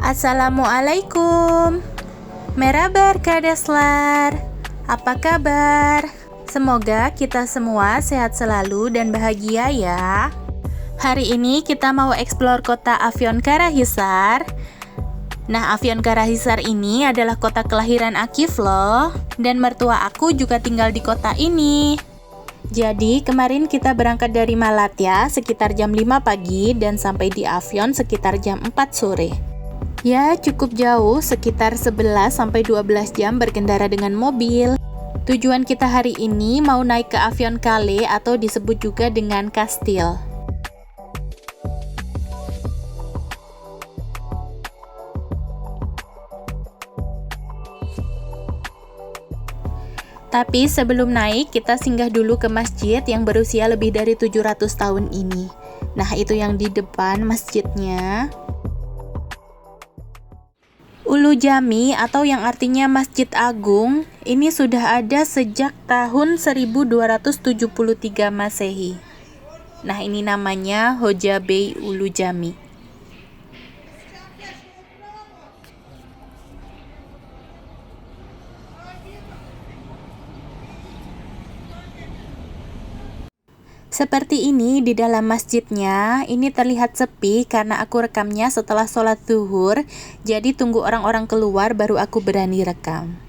Assalamualaikum. Merhaba Kadeslar. Apa kabar? Semoga kita semua sehat selalu dan bahagia ya. Hari ini kita mau eksplor kota Afyonkarahisar. Nah, Afyonkarahisar ini adalah kota kelahiran Akif loh. Dan mertua aku juga tinggal di kota ini. Jadi, kemarin kita berangkat dari Malatya sekitar jam 5 pagi dan sampai di Afyon sekitar jam 4 sore. Ya, cukup jauh, sekitar 11-12 jam berkendara dengan mobil. Tujuan kita hari ini mau naik ke Afyonkale atau disebut juga dengan Kastil. Tapi sebelum naik, kita singgah dulu ke masjid yang berusia lebih dari 700 tahun ini. Nah, itu yang di depan masjidnya. Ulu Jami atau yang artinya Masjid Agung, ini sudah ada sejak tahun 1273 Masehi. Nah, ini namanya Hoja Bey Ulu Jami. Seperti ini di dalam masjidnya, ini terlihat sepi karena aku rekamnya setelah sholat zuhur, jadi tunggu orang-orang keluar baru aku berani rekam.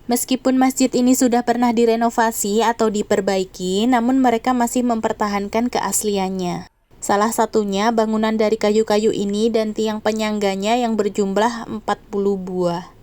Meskipun masjid ini sudah pernah direnovasi atau diperbaiki, namun mereka masih mempertahankan keasliannya. Salah satunya bangunan dari kayu-kayu ini dan tiang penyangganya yang berjumlah 40 buah.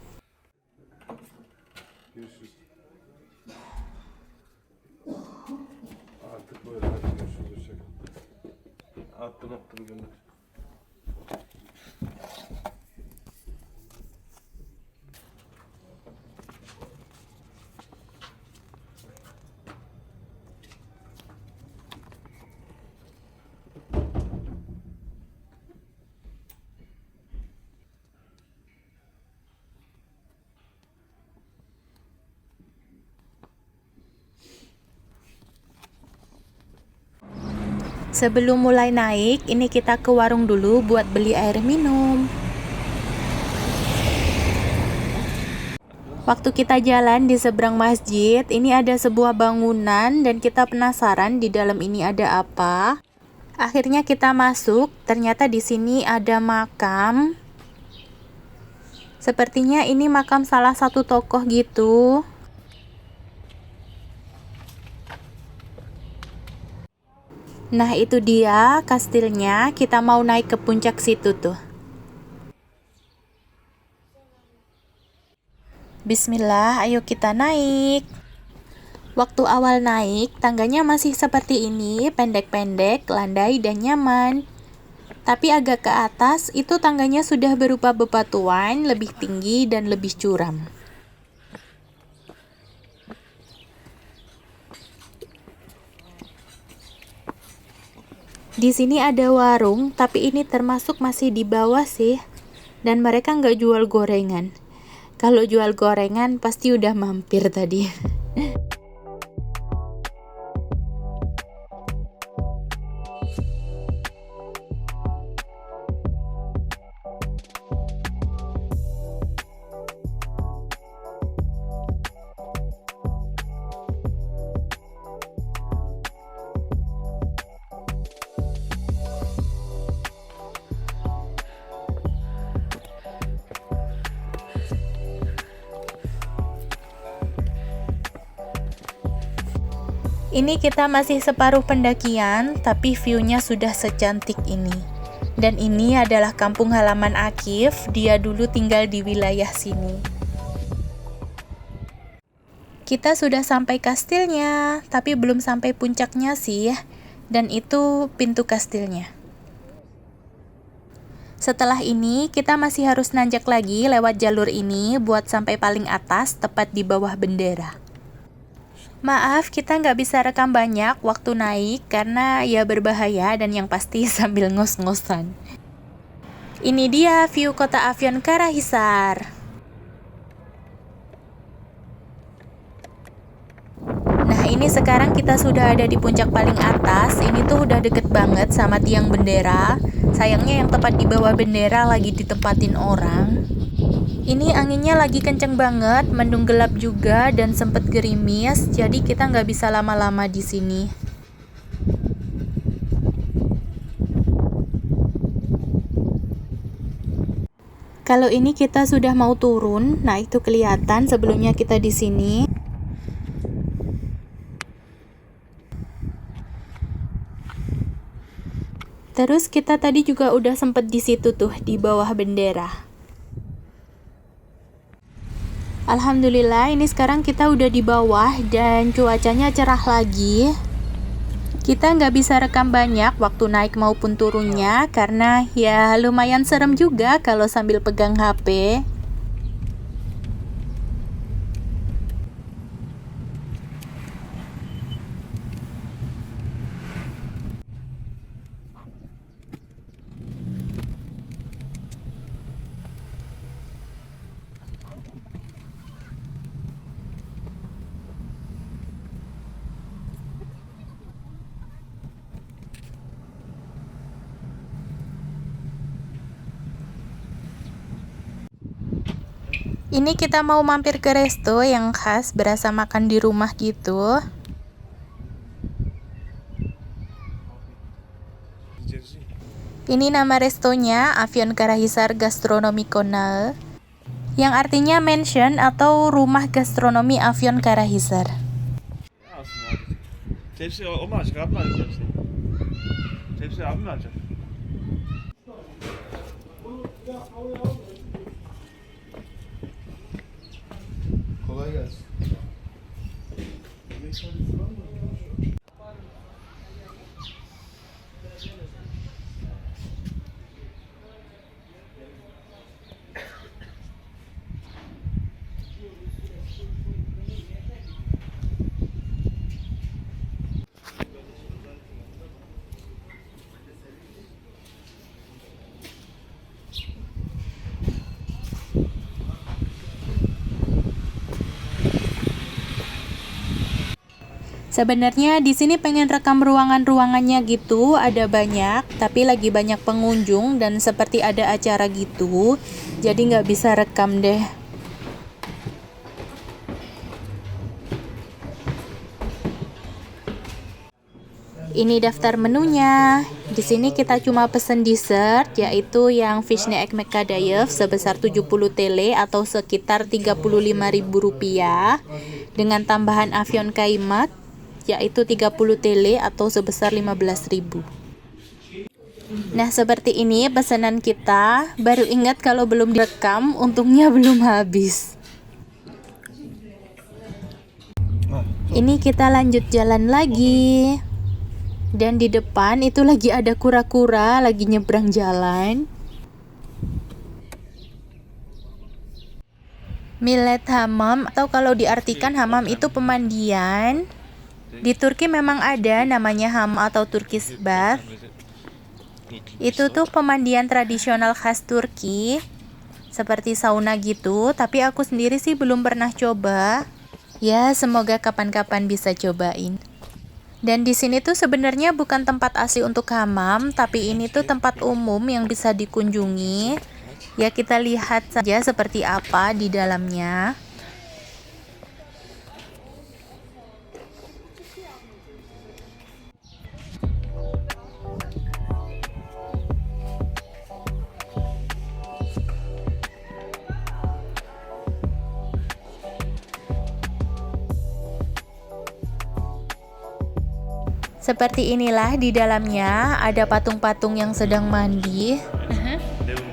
Sebelum mulai naik, ini kita ke warung dulu buat beli air minum. Waktu kita jalan di seberang masjid, ini ada sebuah bangunan dan kita penasaran di dalam ini ada apa. Akhirnya kita masuk, ternyata di sini ada makam. Sepertinya ini makam salah satu tokoh gitu. Nah, itu dia kastilnya, kita mau naik ke puncak situ tuh. Bismillah, ayo kita naik. Waktu awal naik, tangganya masih seperti ini, pendek-pendek, landai dan nyaman. Tapi agak ke atas, itu tangganya sudah berupa bebatuan, lebih tinggi dan lebih curam. Di sini ada warung, tapi ini termasuk masih di bawah sih. Dan mereka nggak jual gorengan. Kalau jual gorengan pasti udah mampir tadi. Ini kita masih separuh pendakian, tapi view-nya sudah secantik ini. Dan ini adalah kampung halaman Akif, dia dulu tinggal di wilayah sini. Kita sudah sampai kastilnya, tapi belum sampai puncaknya sih. Dan itu pintu kastilnya. Setelah ini, kita masih harus nanjak lagi lewat jalur ini buat sampai paling atas, tepat di bawah bendera. Maaf, kita nggak bisa rekam banyak waktu naik karena ya berbahaya dan yang pasti sambil ngos-ngosan. Ini dia view kota Afyonkarahisar. Nah, ini sekarang kita sudah ada di puncak paling atas. Ini tuh udah deket banget sama tiang bendera. Sayangnya yang tepat di bawah bendera lagi ditempatin orang. Ini anginnya lagi kenceng banget, mendung gelap juga dan sempet gerimis. Jadi kita nggak bisa lama-lama di sini. Kalau ini kita sudah mau turun, nah itu kelihatan sebelumnya kita di sini. Terus kita tadi juga udah sempet di situ tuh di bawah bendera. Alhamdulillah ini sekarang kita udah di bawah dan cuacanya cerah lagi. Kita nggak bisa rekam banyak waktu naik maupun turunnya karena ya lumayan serem juga kalau sambil pegang HP. Ini kita mau mampir ke resto yang khas berasa makan di rumah gitu. Ini nama restonya Avion Karahisar Gastronomikonal, yang artinya mansion atau rumah gastronomi Avion Karahisar. Kolay gelsin. Sebenarnya di sini pengen rekam ruangan-ruangannya gitu, ada banyak, tapi lagi banyak pengunjung dan seperti ada acara gitu, jadi nggak bisa rekam deh. Ini daftar menunya. Di sini kita cuma pesen dessert, yaitu yang fishne egg mekadayev sebesar 70 TL atau sekitar Rp35.000 dengan tambahan avion kaimak yaitu 30 TL atau sebesar 15.000. Nah, seperti ini pesanan kita. Baru ingat kalau belum direkam, untungnya belum habis. Ini kita lanjut jalan lagi. Dan di depan itu lagi ada kura-kura lagi nyebrang jalan. Millet Hammam atau kalau diartikan hammam itu pemandian. Di Turki memang ada namanya hammam atau Turkish bath. Itu tuh pemandian tradisional khas Turki, seperti sauna gitu, tapi aku sendiri sih belum pernah coba. Ya, semoga kapan-kapan bisa cobain. Dan di sini tuh sebenarnya bukan tempat asli untuk hammam, tapi ini tuh tempat umum yang bisa dikunjungi. Ya, kita lihat saja seperti apa di dalamnya. Seperti inilah di dalamnya, ada patung-patung yang sedang mandi.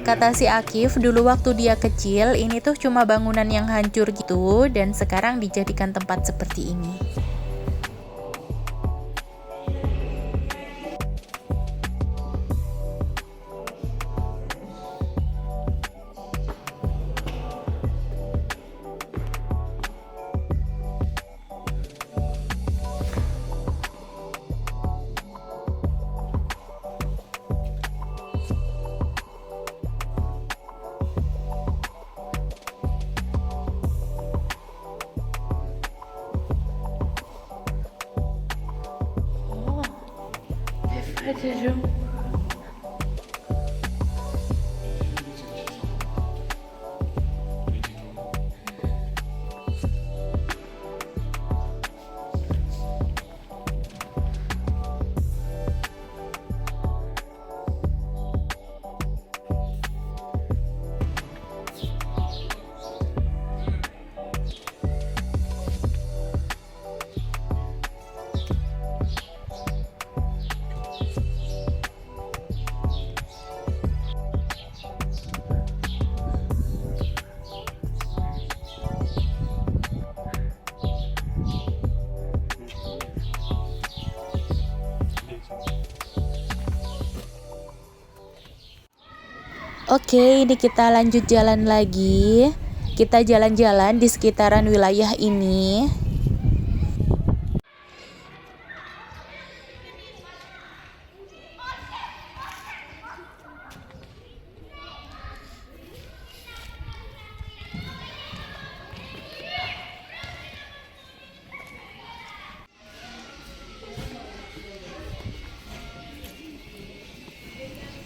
Kata si Akif, dulu waktu dia kecil, ini tuh cuma bangunan yang hancur gitu, dan sekarang dijadikan tempat seperti ini. Oke, ini kita lanjut jalan lagi. Kita jalan-jalan di sekitaran wilayah ini.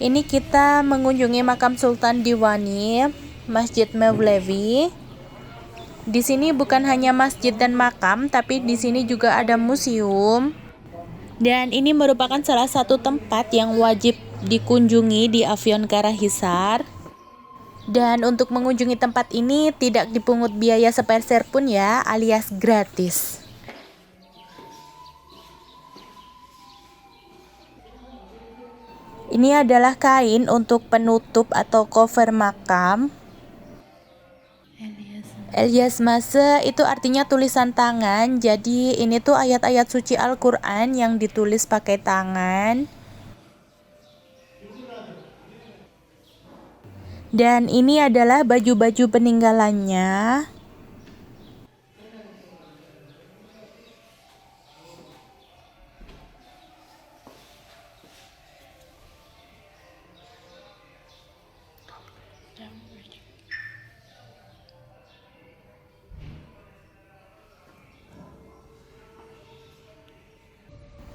Ini kita mengunjungi makam Sultan Diwani, Masjid Mevlevi. Di sini bukan hanya masjid dan makam, tapi di sini juga ada museum. Dan ini merupakan salah satu tempat yang wajib dikunjungi di Afyon Karahisar. Dan untuk mengunjungi tempat ini tidak dipungut biaya sepeser pun ya, alias gratis. Ini adalah kain untuk penutup atau cover makam. Elias Mase itu artinya tulisan tangan. Jadi ini tuh ayat-ayat suci Al-Quran yang ditulis pakai tangan. Dan ini adalah baju-baju peninggalannya.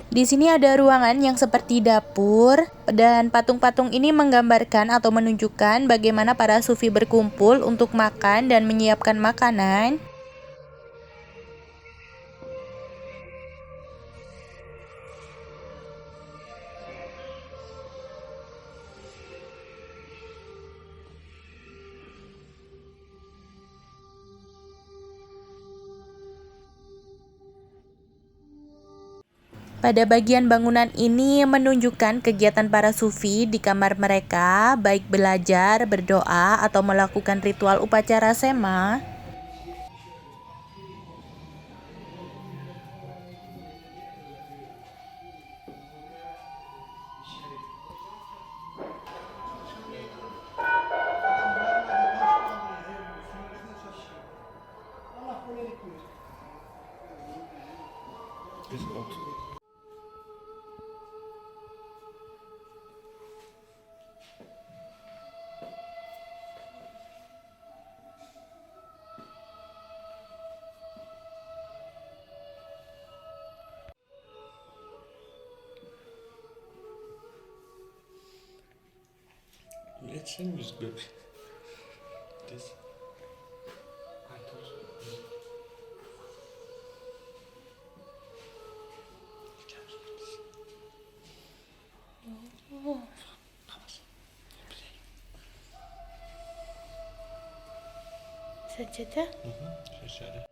Di sini ada ruangan yang seperti dapur, dan patung-patung ini menggambarkan atau menunjukkan bagaimana para sufi berkumpul untuk makan dan menyiapkan makanan. Pada bagian bangunan ini menunjukkan kegiatan para sufi di kamar mereka, baik belajar, berdoa, atau melakukan ritual upacara sema. Let's sing music, baby. This. Sajadah? Sajadah.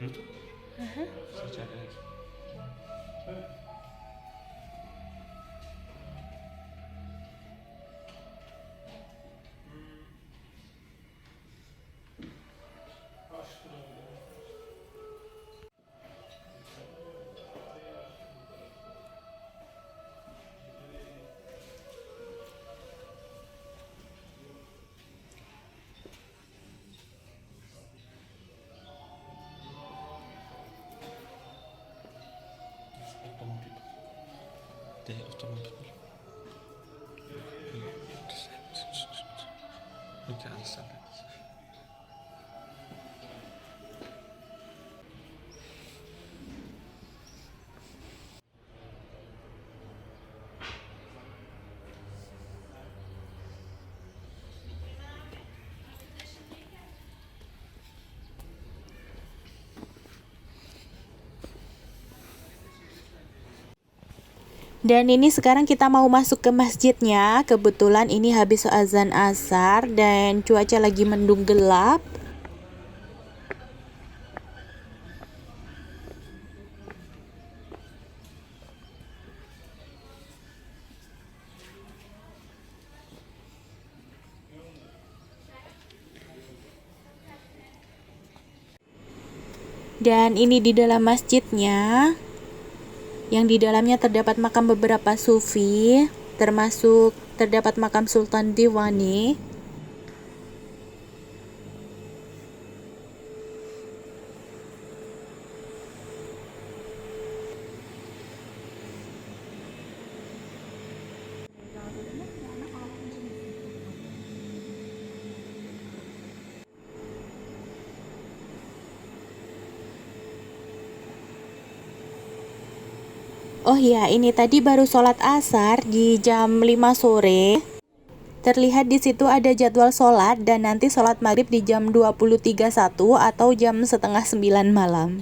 Itu? Sajadah. Day of the people. You can understand that. Dan ini sekarang kita mau masuk ke masjidnya. Kebetulan ini habis azan asar dan cuaca lagi mendung gelap. Dan ini di dalam masjidnya, yang di dalamnya terdapat makam beberapa sufi, termasuk terdapat makam Sultan Diwani. Oh ya, ini tadi baru sholat asar di jam 5 sore. Terlihat di situ ada jadwal sholat dan nanti sholat maghrib di jam 20.31 atau jam setengah 9 malam.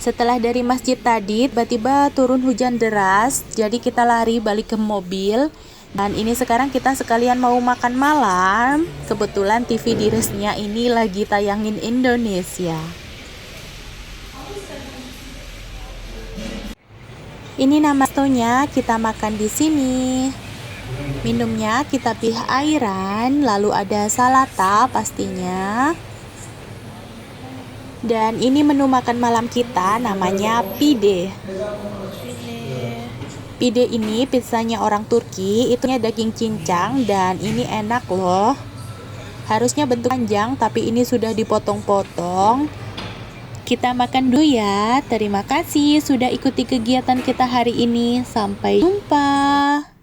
Setelah dari masjid tadi, tiba-tiba turun hujan deras, jadi kita lari balik ke mobil. Dan ini sekarang kita sekalian mau makan malam. Kebetulan TV di Resnia ini lagi tayangin Indonesia. Ini nama restonya, kita makan di sini. Minumnya kita pilih airan, lalu ada salata pastinya. Dan ini menu makan malam kita, namanya pide. Pide ini pizzanya orang Turki, itunya daging cincang dan ini enak loh. Harusnya bentuk panjang tapi ini sudah dipotong-potong. Kita makan dulu ya. Terima kasih sudah ikuti kegiatan kita hari ini. Sampai jumpa.